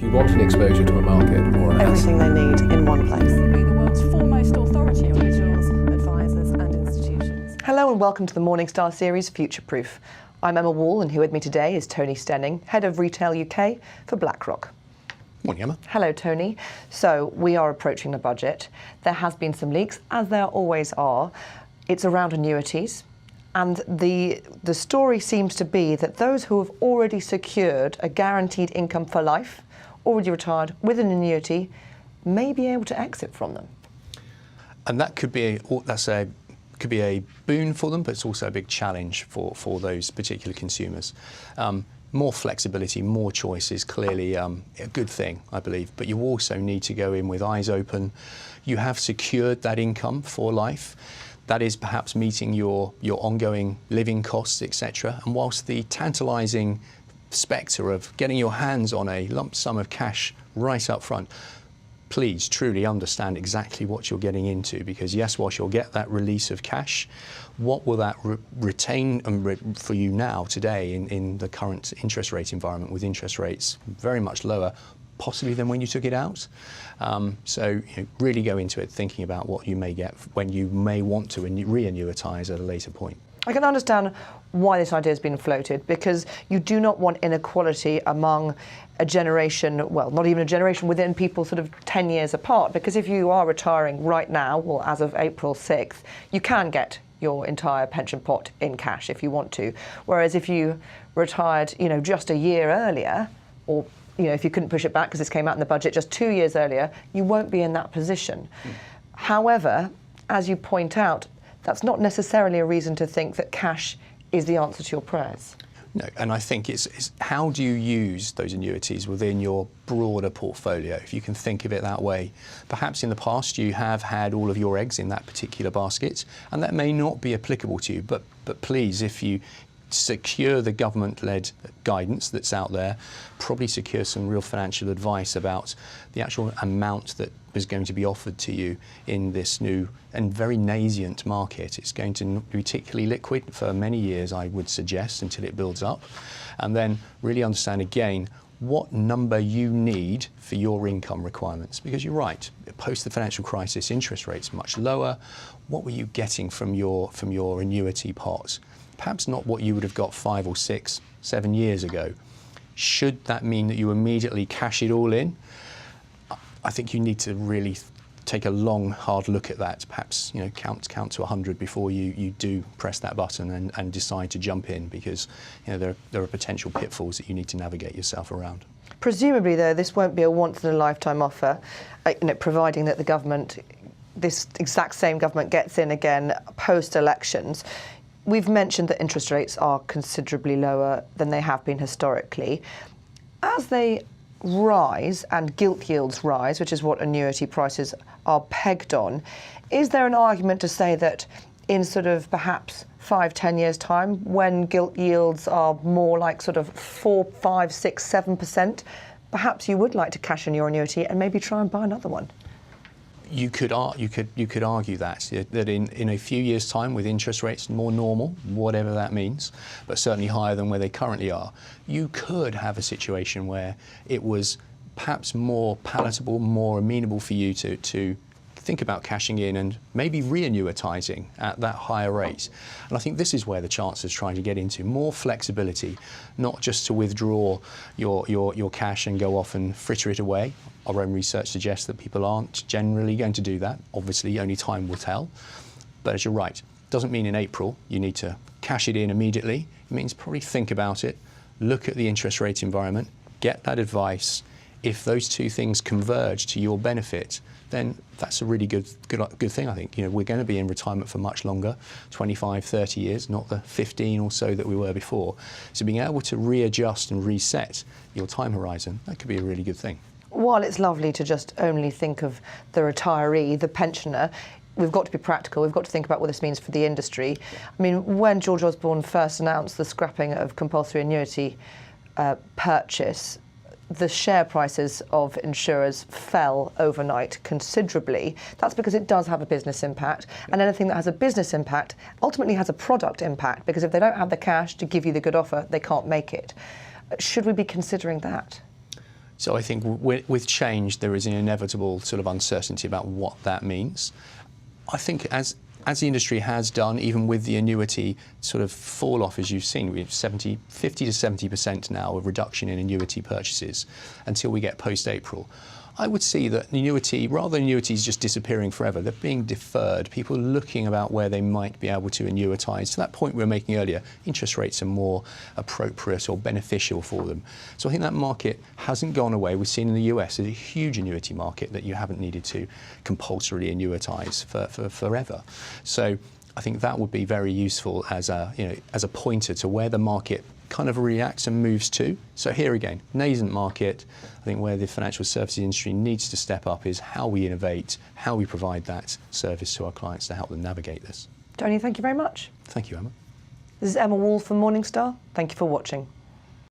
you want an exposure to a market or an Everything they need in one place. Be the world's foremost authority on Individuals, advisors and institutions. Hello and welcome to the Morningstar series Future Proof. I'm Emma Wall and here with me today is Tony Stenning, Head of Retail UK for BlackRock. Morning, Emma. Hello, Tony. So we are approaching the budget. There has been some leaks, as there always are. It's around annuities. And the story seems to be that those who have already secured a guaranteed income for life, already retired with an annuity, may be able to exit from them. And that could be a boon for them, but it's also a big challenge for those particular consumers. More flexibility, more choice is clearly a good thing, I believe, but you also need to go in with eyes open. You have secured that income for life. That is perhaps meeting your ongoing living costs, etc. And whilst the tantalising spectre of getting your hands on a lump sum of cash right up front, please truly understand exactly what you're getting into, because yes, whilst you'll get that release of cash, what will that retain for you now today in the current interest rate environment, with interest rates very much lower possibly than when you took it out? So really go into it thinking about what you may get when you may want to re-annuitise at a later point. I can understand why this idea has been floated, because you do not want inequality among a generation, well, not even a generation, within people sort of 10 years apart, because if you are retiring right now, well, as of April 6th, you can get your entire pension pot in cash if you want to. Whereas if you retired, just a year earlier, or if you couldn't push it back because this came out in the budget just 2 years earlier, you won't be in that position. However, as you point out, that's not necessarily a reason to think that cash is the answer to your prayers. No, and I think it's how do you use those annuities within your broader portfolio, if you can think of it that way. Perhaps in the past you have had all of your eggs in that particular basket, and that may not be applicable to you, but please, if you secure the government-led guidance that's out there, probably secure some real financial advice about the actual amount that is going to be offered to you in this new and very nascent market. It's going to not be particularly liquid for many years, I would suggest, until it builds up. And then really understand again what number you need for your income requirements. Because you're right, post the financial crisis, interest rates much lower. What were you getting from your annuity pot? Perhaps not what you would have got 5 or 6, 7 years ago. Should that mean that you immediately cash it all in? I think you need to really take a long, hard look at that. Perhaps count to 100 before you do press that button and decide to jump in, because there are potential pitfalls that you need to navigate yourself around. Presumably, though, this won't be a once-in-a-lifetime offer, providing that the government, this exact same government, gets in again post-elections. We've mentioned that interest rates are considerably lower than they have been historically. As they rise and gilt yields rise, which is what annuity prices are pegged on, is there an argument to say that in sort of perhaps 5-10 years' time, when gilt yields are more like sort of 4, 5, 6, 7%, perhaps you would like to cash in your annuity and maybe try and buy another one? You could argue that in a few years' time, with interest rates more normal, whatever that means, but certainly higher than where they currently are, you could have a situation where it was perhaps more palatable, more amenable for you to think about cashing in and maybe re-annuitising at that higher rate. And I think this is where the Chancellor is trying to get into more flexibility, not just to withdraw your cash and go off and fritter it away. Our own research suggests that people aren't generally going to do that. Obviously, only time will tell. But as you're right, doesn't mean in April you need to cash it in immediately. It means probably think about it, look at the interest rate environment, get that advice. If those two things converge to your benefit, then that's a really good thing, I think. We're going to be in retirement for much longer, 25, 30 years, not the 15 or so that we were before. So being able to readjust and reset your time horizon, that could be a really good thing. While it's lovely to just only think of the retiree, the pensioner, we've got to be practical. We've got to think about what this means for the industry. I mean, when George Osborne first announced the scrapping of compulsory annuity purchase, the share prices of insurers fell overnight considerably. That's because it does have a business impact, and anything that has a business impact ultimately has a product impact, because if they don't have the cash to give you the good offer, they can't make it. Should we be considering that? So I think with change, there is an inevitable sort of uncertainty about what that means. I think as the industry has done, even with the annuity sort of fall off, as you've seen, we have 50 to 70% now of reduction in annuity purchases until we get post-April. I would see that annuity, rather than annuities just disappearing forever, they're being deferred. People are looking about where they might be able to annuitise. To that point we were making earlier, interest rates are more appropriate or beneficial for them. So I think that market hasn't gone away. We've seen in the US there's a huge annuity market that you haven't needed to compulsorily annuitise for forever. So I think that would be very useful as a pointer to where the market kind of reacts and moves to. So here again, nascent market. I think where the financial services industry needs to step up is how we innovate, how we provide that service to our clients to help them navigate this. Tony, thank you very much. Thank you, Emma. This is Emma Wall from Morningstar. Thank you for watching.